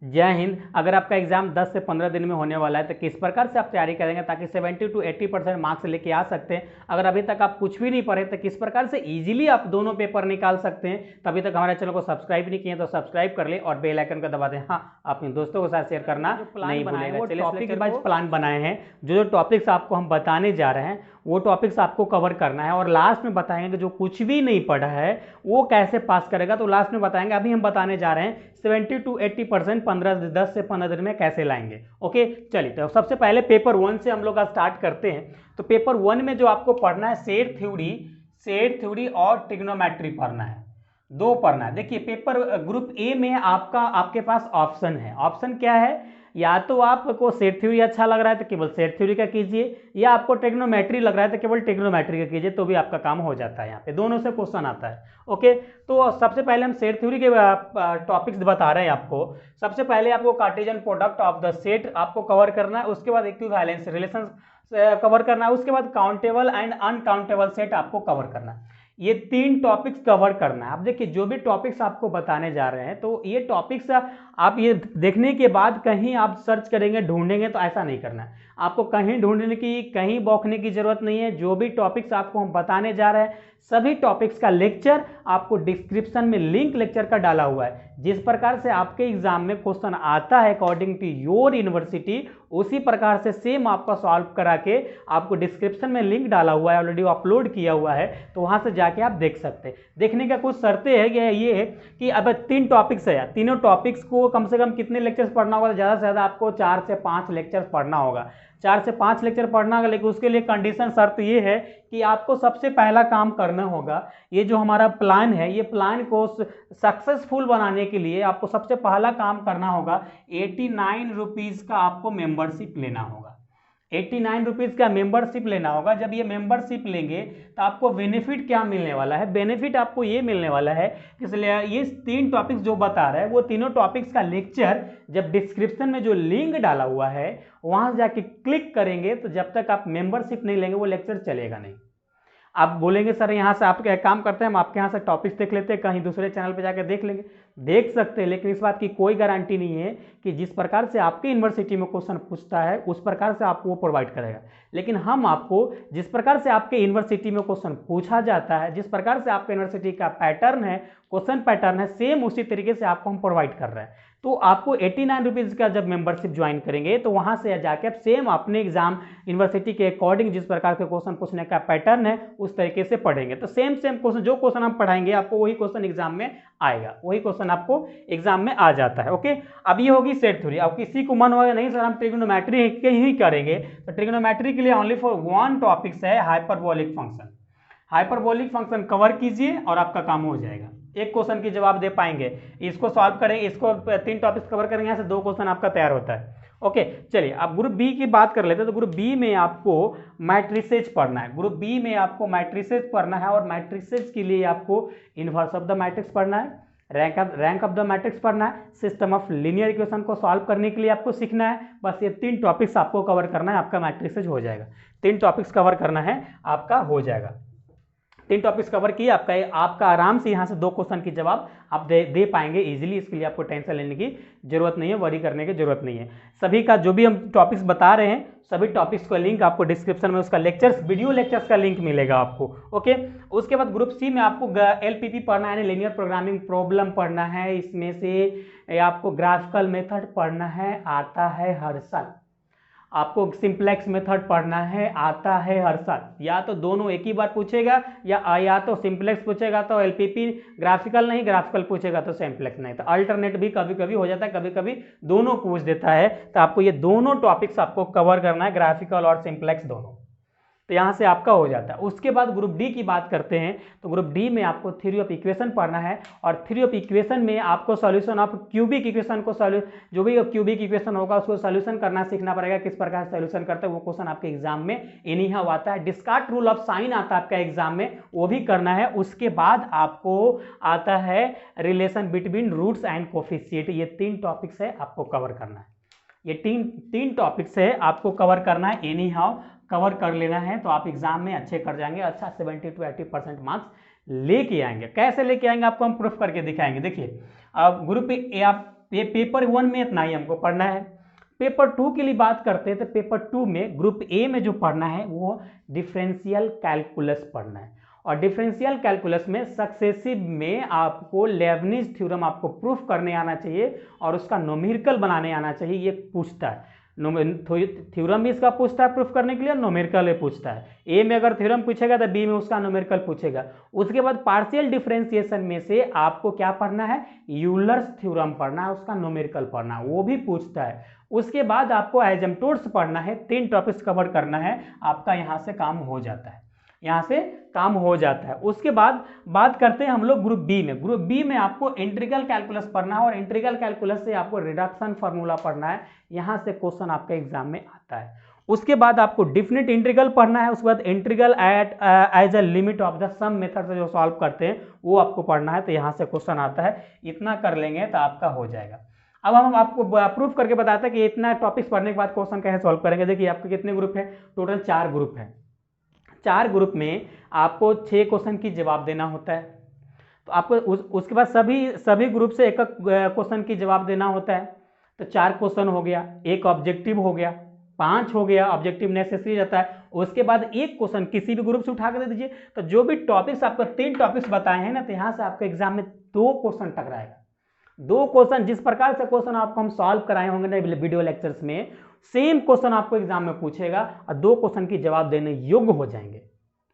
जय हिंद। अगर आपका एग्जाम 10 से 15 दिन में होने वाला है तो किस प्रकार से आप तैयारी करेंगे ताकि 70 to 80% मार्क्स लेके आ सकते हैं। अगर अभी तक आप कुछ भी नहीं पढ़े तो किस प्रकार से इजीली आप दोनों पेपर निकाल सकते हैं। तभी तक हमारे चैनल को सब्सक्राइब नहीं किए तो सब्सक्राइब कर ले और बेल आइकन को दबा दें। हाँ, अपने दोस्तों के साथ शेयर करना नहीं भूलेंगे। वो टॉपिक के बाद प्लान बनाए हैं, जो टॉपिक्स आपको हम बताने जा रहे हैं वो टॉपिक्स आपको कवर करना है और लास्ट में बताएंगे कि जो कुछ भी नहीं पढ़ा है वो कैसे पास करेगा। तो लास्ट में बताएंगे। अभी हम बताने जा रहे हैं 70 to 80% 10 से 15 दिन में कैसे लाएंगे। ओके, चलिए तो सबसे पहले पेपर 1 से हम लोग स्टार्ट करते हैं। तो पेपर 1 में जो आपको पढ़ना है सेट थ्योरी और ट्रिग्नोमेट्री पढ़ना है, दो पढ़ना है। देखिए पेपर ग्रुप ए में आपके पास ऑप्शन है। ऑप्शन क्या है? या तो आपको सेट थ्योरी अच्छा लग रहा है तो केवल सेट थ्योरी का कीजिए, या आपको ट्रिग्नोमेट्री लग रहा है तो केवल ट्रिग्नोमेट्री का कीजिए, तो भी आपका काम हो जाता है। यहाँ पे दोनों से क्वेश्चन आता है। ओके, तो सबसे पहले हम सेट थ्योरी के टॉपिक्स बता रहे हैं आपको। सबसे पहले आपको Cartesian product of the set आपको कवर करना है, उसके बाद इक्विवेलेंस रिलेशन कवर करना है, उसके बाद काउंटेबल एंड अनकाउंटेबल सेट आपको कवर करना है। ये 3 टॉपिक्स कवर करना है। अब देखिए जो भी टॉपिक्स आपको बताने जा रहे हैं तो ये टॉपिक्स आप ये देखने के बाद कहीं आप सर्च करेंगे ढूंढेंगे तो ऐसा नहीं करना है। आपको कहीं ढूंढने की कहीं बौखने की जरूरत नहीं है। जो भी टॉपिक्स आपको हम बताने जा रहे हैं सभी टॉपिक्स का लेक्चर आपको डिस्क्रिप्शन में लिंक लेक्चर का डाला हुआ है। जिस प्रकार से आपके एग्जाम में क्वेश्चन आता है अकॉर्डिंग टू योर यूनिवर्सिटी, उसी प्रकार से सेम आपका सॉल्व करा के आपको डिस्क्रिप्शन में लिंक डाला हुआ है, ऑलरेडी अपलोड किया हुआ है, तो वहां से जाके आप देख सकते हैं। देखने का कुछ शर्तें है ये है कि अब 3 टॉपिक्स है, तीनों टॉपिक्स को कम से कम कितने लेक्चर्स पढ़ना होगा? तो ज़्यादा से ज़्यादा आपको 4 से 5 लेक्चर्स पढ़ना होगा। 4 से 5 लेक्चर पढ़ना होगा, लेकिन उसके लिए कंडीशन शर्त ये है कि आपको सबसे पहला काम करना होगा, ये जो हमारा प्लान है, ये प्लान को सक्सेसफुल बनाने के लिए आपको सबसे पहला काम करना होगा 89 रुपीज़ का आपको मेंबरशिप लेना होगा। 89 रुपीज़ का मेंबरशिप लेना होगा। जब ये मेंबरशिप लेंगे तो आपको बेनिफिट क्या मिलने वाला है? बेनिफिट आपको ये मिलने वाला है, इसलिए ये 3 टॉपिक्स जो बता रहा है वो तीनों टॉपिक्स का लेक्चर जब डिस्क्रिप्शन में जो लिंक डाला हुआ है वहां जाके क्लिक करेंगे तो जब तक आप मेंबरशिप नहीं लेंगे वो लेक्चर चलेगा नहीं। आप बोलेंगे सर यहाँ से आप एक काम करते हैं, हम आपके यहाँ से टॉपिक्स देख लेते हैं, कहीं दूसरे चैनल पे जाकर देख लेंगे, देख सकते हैं, लेकिन इस बात की कोई गारंटी नहीं है कि जिस प्रकार से आपकी यूनिवर्सिटी में क्वेश्चन पूछता है उस प्रकार से आपको वो प्रोवाइड करेगा। लेकिन हम आपको जिस प्रकार से आपके यूनिवर्सिटी में क्वेश्चन पूछा जाता है, जिस प्रकार से आपके यूनिवर्सिटी का पैटर्न है, क्वेश्चन पैटर्न है, सेम उसी तरीके से आपको हम प्रोवाइड कर रहे हैं। तो आपको 89 रुपीज़ का जब मेंबरशिप ज्वाइन करेंगे तो वहां से जाके आप सेम अपने एग्जाम यूनिवर्सिटी के अकॉर्डिंग जिस प्रकार के क्वेश्चन पूछने का पैटर्न है उस तरीके से पढ़ेंगे। तो सेम क्वेश्चन, जो क्वेश्चन हम पढ़ाएंगे आपको वही क्वेश्चन एग्जाम में आएगा, वही क्वेश्चन आपको एग्जाम में आ जाता है। ओके, अब ये होगी सेट थ्योरी। अब किसी को मन होगा नहीं सर हम ट्रिग्नोमेट्री के ही करेंगे, तो ट्रिग्नोमेट्री के लिए ओनली फॉर 1 टॉपिक्स है hyperbolic function. Hyperbolic function cover कीजिए और आपका काम हो जाएगा। एक क्वेश्चन की जवाब दे पाएंगे, इसको सॉल्व करेंगे, इसको 3 टॉपिक्स कवर करेंगे, यहाँ से 2 क्वेश्चन आपका तैयार होता है। ओके, चलिए अब ग्रुप बी की बात कर लेते हैं। तो ग्रुप बी में आपको मैट्रिसेज पढ़ना है। ग्रुप बी में आपको मैट्रिसेज पढ़ना है और मैट्रिसेज के लिए आपको इनवर्स ऑफ द मैट्रिक्स पढ़ना है, रैंक ऑफ द मैट्रिक्स पढ़ना है, सिस्टम ऑफ लीनियर इक्वेशन को सॉल्व करने के लिए आपको सीखना है। बस ये 3 टॉपिक्स आपको कवर करना है, आपका मैट्रिसेज हो जाएगा। 3 टॉपिक्स कवर करना है, आपका हो जाएगा। 3 टॉपिक्स कवर किए, आपका आराम से यहाँ से 2 क्वेश्चन की जवाब आप दे पाएंगे इजीली। इसके लिए आपको टेंशन लेने की जरूरत नहीं है, वरी करने की जरूरत नहीं है। सभी का जो भी हम टॉपिक्स बता रहे हैं सभी टॉपिक्स का लिंक आपको डिस्क्रिप्शन में उसका लेक्चर्स, वीडियो लेक्चर्स का लिंक मिलेगा आपको। ओके, उसके बाद ग्रुप सी में आपको LPP पढ़ना है, लीनियर प्रोग्रामिंग प्रॉब्लम पढ़ना है। इसमें से आपको ग्राफिकल मेथड पढ़ना है, आता है हर साल। आपको सिंप्लेक्स मेथड पढ़ना है, आता है हर साल। या तो दोनों एक ही बार पूछेगा या तो सिंप्लेक्स पूछेगा तो LPP ग्राफिकल नहीं, ग्राफिकल पूछेगा तो सिंप्लेक्स नहीं। तो अल्टरनेट भी कभी कभी हो जाता है, कभी कभी दोनों पूछ देता है। तो आपको ये दोनों टॉपिक्स आपको कवर करना है, ग्राफिकल और सिंप्लेक्स दोनों। तो यहाँ से आपका हो जाता है। उसके बाद ग्रुप डी की बात करते हैं। तो ग्रुप डी में आपको थ्योरी ऑफ इक्वेशन पढ़ना है और थ्योरी ऑफ इक्वेशन में आपको सॉल्यूशन ऑफ क्यूबिक इक्वेशन को जो भी क्यूबिक इक्वेशन होगा उसको सॉल्यूशन करना सीखना पड़ेगा। किस प्रकार से सॉल्यूशन करते हैं वो क्वेश्चन आपके एग्जाम में एनी हाउ आता है। डिस्कार्ट रूल ऑफ साइन आता है आपका एग्जाम में, वो भी करना है। उसके बाद आपको आता है relation between roots and coefficient. ये 3 टॉपिक्स है आपको कवर करना है। ये तीन टॉपिक्स है आपको कवर करना है, एनी हाउ कवर कर लेना है तो आप एग्जाम में अच्छे कर जाएंगे, अच्छा 70 to 80% मार्क्स लेके आएंगे। कैसे लेके आएंगे आपको हम प्रूफ करके दिखाएंगे। देखिए अब ग्रुप ए आप पेपर 1 में इतना ही हमको पढ़ना है। पेपर 2 के लिए बात करते हैं तो पेपर 2 में ग्रुप ए में जो पढ़ना है वो डिफरेंशियल कैलकुलस पढ़ना है। और डिफरेंशियल कैलकुलस में सक्सेसिव में आपको लेबनिज थ्योरम आपको प्रूफ करने आना चाहिए और उसका न्यूमेरिकल बनाने आना चाहिए। ये पूछता है, थ्योरम भी इसका पूछता है प्रूफ करने के लिए, न्यूमेरिकल पूछता है। ए में अगर थ्योरम पूछेगा तो बी में उसका न्यूमेरिकल पूछेगा। उसके बाद पार्शियल डिफरेंशिएशन में से आपको क्या पढ़ना है, यूलर्स थ्योरम पढ़ना है, उसका न्यूमेरिकल पढ़ना है, वो भी पूछता है। उसके बाद आपको एसिम्प्टोट्स पढ़ना है, 3 टॉपिक्स कवर करना है, आपका यहाँ से काम हो जाता है, यहाँ से काम हो जाता है। उसके बाद बात करते हैं हम लोग ग्रुप बी में। ग्रुप बी में आपको इंटीग्रल कैलकुलस पढ़ना है और इंटीग्रल कैलकुलस से आपको रिडक्शन फार्मूला पढ़ना है, यहाँ से क्वेश्चन आपका एग्जाम में आता है। उसके बाद आपको डिफिनिट इंटीग्रल पढ़ना है। उसके बाद integral at as a limit of the sum method से जो सॉल्व करते हैं वो आपको पढ़ना है, तो यहाँ से क्वेश्चन आता है। इतना कर लेंगे तो आपका हो जाएगा। अब हम आपको प्रूफ करके बताते हैं कि इतना टॉपिक्स पढ़ने के बाद क्वेश्चन कैसे सॉल्व करेंगे। देखिए आपके कितने ग्रुप है, टोटल 4 ग्रुप है। 4 ग्रुप में आपको 6 क्वेश्चन की जवाब देना होता है। तो आपको उसके बाद सभी ग्रुप से एक क्वेश्चन की जवाब देना होता है। तो 4 क्वेश्चन हो गया, एक ऑब्जेक्टिव हो गया, 5 हो गया, ऑब्जेक्टिव नेसेसरी रहता है। उसके बाद एक क्वेश्चन किसी भी ग्रुप से उठा कर दे दीजिए। तो जो भी टॉपिक्स आपको 3 टॉपिक्स बताए हैं ना, तो यहाँ से आपके एग्जाम में 2 क्वेश्चन टकराएगा। 2 क्वेश्चन जिस प्रकार से क्वेश्चन आपको हम सॉल्व कराए होंगे ना वीडियो लेक्चर्स में, सेम क्वेश्चन आपको एग्जाम में पूछेगा और 2 क्वेश्चन की जवाब देने योग्य हो जाएंगे।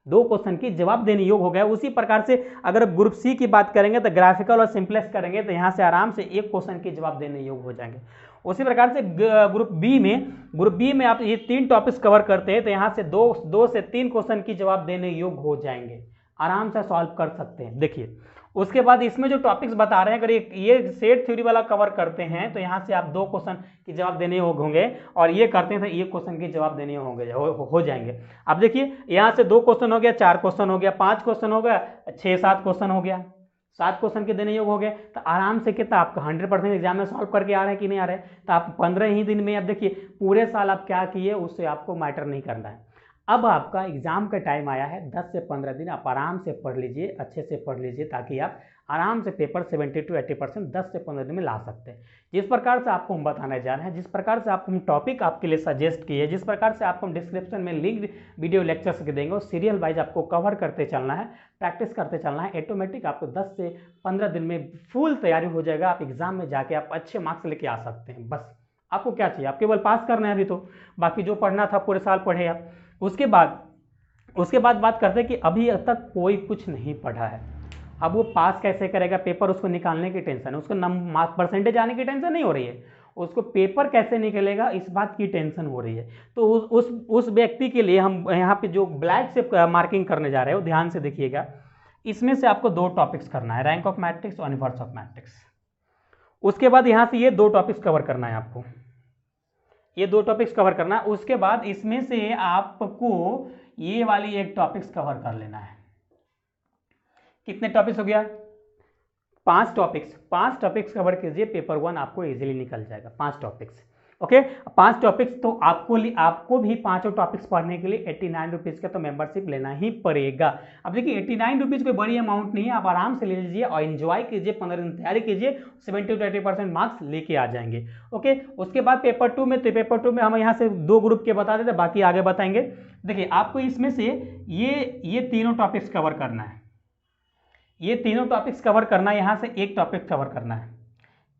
2 क्वेश्चन की जवाब देने योग्य हो गया। उसी प्रकार से अगर ग्रुप सी की बात करेंगे तो ग्राफिकल और सिंपलेक्स करेंगे तो यहाँ से आराम से 1 क्वेश्चन की जवाब देने योग्य हो जाएंगे। उसी प्रकार से ग्रुप बी में आप ये 3 टॉपिक्स कवर करते हैं तो यहाँ से 2 से 3 क्वेश्चन की जवाब देने योग्य हो जाएंगे, आराम से सॉल्व कर सकते हैं। देखिए उसके बाद इसमें जो टॉपिक्स बता रहे हैं, अगर ये सेट थ्योरी वाला कवर करते हैं तो यहाँ से आप 2 क्वेश्चन की जवाब देने होंगे, और ये करते हैं तो 1 क्वेश्चन की जवाब देने हो जाएंगे। अब देखिए यहाँ से 2 क्वेश्चन हो गया, 4 क्वेश्चन हो गया, 5 क्वेश्चन हो गया, 6-7 क्वेश्चन हो गया, 7 क्वेश्चन के देने योग्य हो गए। तो आराम से कितना आपका 100% एग्जाम में सॉल्व करके आ रहे हैं कि नहीं आ रहे हैं। तो आप 15 ही दिन में, अब देखिए पूरे साल आप क्या किए उससे आपको मैटर नहीं करना है। अब आपका एग्जाम का टाइम आया है, 10 से 15 दिन आप आराम से पढ़ लीजिए, अच्छे से पढ़ लीजिए, ताकि आप आराम से पेपर 70 to 80% 10 से 15 दिन में ला सकते हैं। जिस प्रकार से आपको हम बताने जा रहे हैं, जिस प्रकार से आपको हम टॉपिक आपके लिए सजेस्ट किए, जिस प्रकार से आपको हम डिस्क्रिप्शन में लिंक वीडियो लेक्चर्स के देंगे, और सीरियल वाइज आपको कवर करते चलना है, प्रैक्टिस करते चलना है, ऑटोमेटिक आपको 10 से 15 दिन में फुल तैयारी हो जाएगा। आप एग्जाम में जाके आप अच्छे मार्क्स लेके आ सकते हैं। बस आपको क्या चाहिए, आप केवल पास करना है अभी तो, बाकी जो पढ़ना था पूरे साल पढ़े आप। उसके बाद बात करते हैं कि अभी तक कोई कुछ नहीं पढ़ा है, अब वो पास कैसे करेगा पेपर, उसको निकालने की टेंशन है, उसको मार्क्स परसेंटेज आने की टेंशन नहीं हो रही है, उसको पेपर कैसे निकलेगा इस बात की टेंशन हो रही है। तो उस व्यक्ति के लिए हम यहाँ पे जो ब्लैक से मार्किंग करने जा रहे हो, ध्यान से देखिएगा। इसमें से आपको 2 टॉपिक्स करना है, रैंक ऑफ मैट्रिक्स और इनवर्स ऑफ मैट्रिक्स। उसके बाद यहाँ से ये 2 टॉपिक्स कवर करना है आपको, ये 2 टॉपिक्स कवर करना है। उसके बाद इसमें से आपको ये वाली एक टॉपिक्स कवर कर लेना है। कितने टॉपिक्स हो गया, 5 टॉपिक्स कवर कीजिए, पेपर 1 आपको इजीली निकल जाएगा। 5 टॉपिक्स, ओके। 5 टॉपिक्स तो आपको भी 5 टॉपिक्स पढ़ने के लिए 89 रुपीज़ का तो मेंबरशिप लेना ही पड़ेगा। अब देखिए 89 रुपीज़ कोई बड़ी अमाउंट नहीं है, आप आराम से ले लीजिए और एंजॉय कीजिए, 15 दिन तैयारी कीजिए, 70 to 80% मार्क्स लेके आ जाएंगे, ओके। उसके बाद पेपर 2 में, तो पेपर 2 में हम यहाँ से 2 ग्रुप के बता देते, बाकी आगे बताएंगे। देखिए आपको इसमें से ये तीनों टॉपिक्स कवर करना है, ये तीनों टॉपिक्स कवर करना है, यहाँ से एक टॉपिक कवर करना है।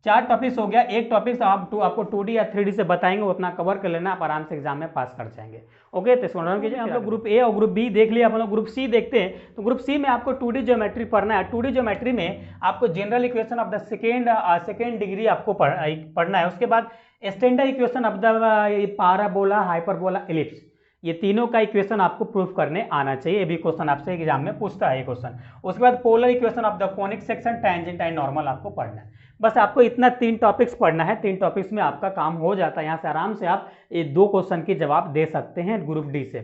4 टॉपिक्स हो गया, एक टॉपिक्स आपको 2D या 3D से बताएंगे, उतना कवर कर लेना, आप आराम से एग्जाम में पास कर जाएंगे, ओके। तो इसको नोट कीजिए। हम लोग ग्रुप ए और ग्रुप बी देख लिया, हम लोग ग्रुप सी देखते हैं। तो ग्रुप सी में आपको 2D ज्योमेट्री पढ़ना है। 2D ज्योमेट्री में आपको general equation of the second degree आपको पढ़ना है। उसके बाद standard equation of the parabola, hyperbola, ellipse, ये तीनों का इक्वेशन आपको प्रूफ करने आना चाहिए। ये भी क्वेश्चन आपसे एग्जाम में पूछता है ये क्वेश्चन। उसके बाद polar equation of the conic section, tangent and normal आपको पढ़ना है। बस आपको इतना 3 टॉपिक्स पढ़ना है। 3 टॉपिक्स में आपका काम हो जाता है। यहाँ से आराम से आप ये 2 क्वेश्चन की जवाब दे सकते हैं ग्रुप डी से,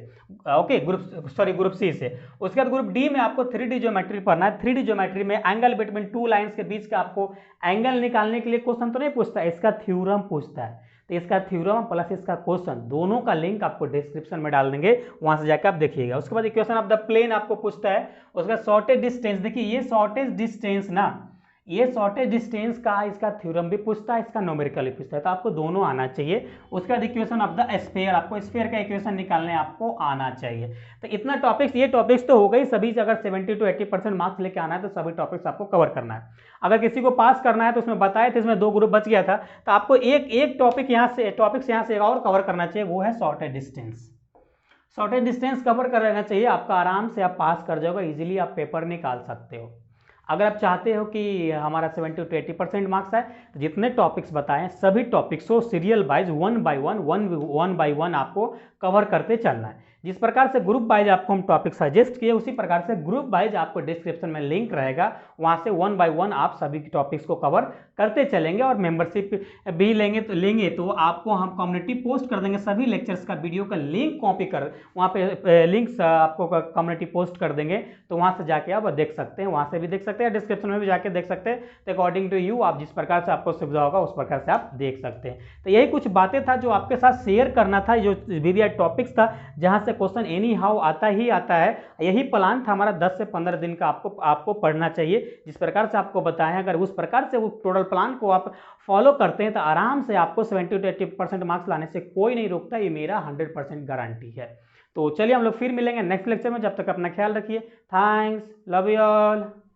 ओके, ग्रुप सी से। उसके बाद ग्रुप डी में आपको 3D ज्योमेट्री पढ़ना है। 3D ज्योमेट्री में एंगल बिटवीन 2 लाइन्स के बीच का आपको एंगल निकालने के लिए क्वेश्चन तो नहीं पूछता है, इसका थ्योरम पूछता है। तो इसका थ्योरम प्लस इसका क्वेश्चन दोनों का लिंक आपको डिस्क्रिप्शन में डाल देंगे, वहां से जाकर आप देखिएगा। उसके बाद इक्वेशन ऑफ द प्लेन आपको पूछता है। उसके बाद शॉर्टेज डिस्टेंस, देखिए ये शॉर्टेज डिस्टेंस ना, ये शॉर्टेज डिस्टेंस का इसका थ्योरम भी पूछता है, इसका न्यूमेरिकल भी पूछता है, तो आपको दोनों आना चाहिए। उसके बाद इक्वेशन ऑफ द स्फीयर, आपको स्फीयर का इक्वेशन निकालने आपको आना चाहिए। तो इतना टॉपिक्स, ये टॉपिक्स तो हो गई सभी से। अगर 70 to 80% मार्क्स लेके आना है तो सभी टॉपिक्स आपको कवर करना है। अगर किसी को पास करना है तो उसमें बताए थे, इसमें 2 ग्रुप बच गया था, तो आपको एक टॉपिक यहाँ से एक और कवर करना चाहिए, वो है shortage distance. Shortage distance cover कर लेना चाहिए, आपका आराम से आप पास कर जाओगे, इजीली आप पेपर निकाल सकते हो। अगर आप चाहते हो कि हमारा 70 to 80% मार्क्स आए, तो जितने टॉपिक्स बताएं सभी टॉपिक्स को serial wise one by one आपको कवर करते चलना है। जिस प्रकार से ग्रुप वाइज आपको हम टॉपिक सजेस्ट किए, उसी प्रकार से ग्रुप वाइज आपको डिस्क्रिप्शन में लिंक रहेगा, वहां से 1 by 1 आप सभी टॉपिक्स को कवर करते चलेंगे। और मेंबरशिप भी लेंगे तो आपको हम कम्युनिटी पोस्ट कर देंगे, सभी लेक्चर्स का वीडियो का लिंक कॉपी कर, वहाँ पे लिंक्स आपको कम्युनिटी पोस्ट कर देंगे, तो वहाँ से जाके आप देख सकते हैं, वहाँ से भी देख सकते हैं, डिस्क्रिप्शन में भी जाके देख सकते हैं। तो अकॉर्डिंग टू यू, आप जिस प्रकार से आपको सुविधा होगा उस प्रकार से आप देख सकते हैं। तो यही कुछ बातें था जो आपके साथ शेयर करना था, जो वीडियो टॉपिक्स था जहाँ से क्वेश्चन एनी हाउ आता ही आता है। यही प्लान था हमारा, 10 से 15 दिन का आपको पढ़ना चाहिए। जिस प्रकार से आपको बताया, अगर उस प्रकार से वो टोटल प्लान को आप फॉलो करते हैं तो आराम से आपको 70 to 80% मार्क्स लाने से कोई नहीं रोकता, ये मेरा 100% गारंटी है। तो चलिए हम लोग फिर मिलेंगे नेक्स्ट लेक्चर में, जब तक अपना ख्याल रखिए। Thanks, love you all.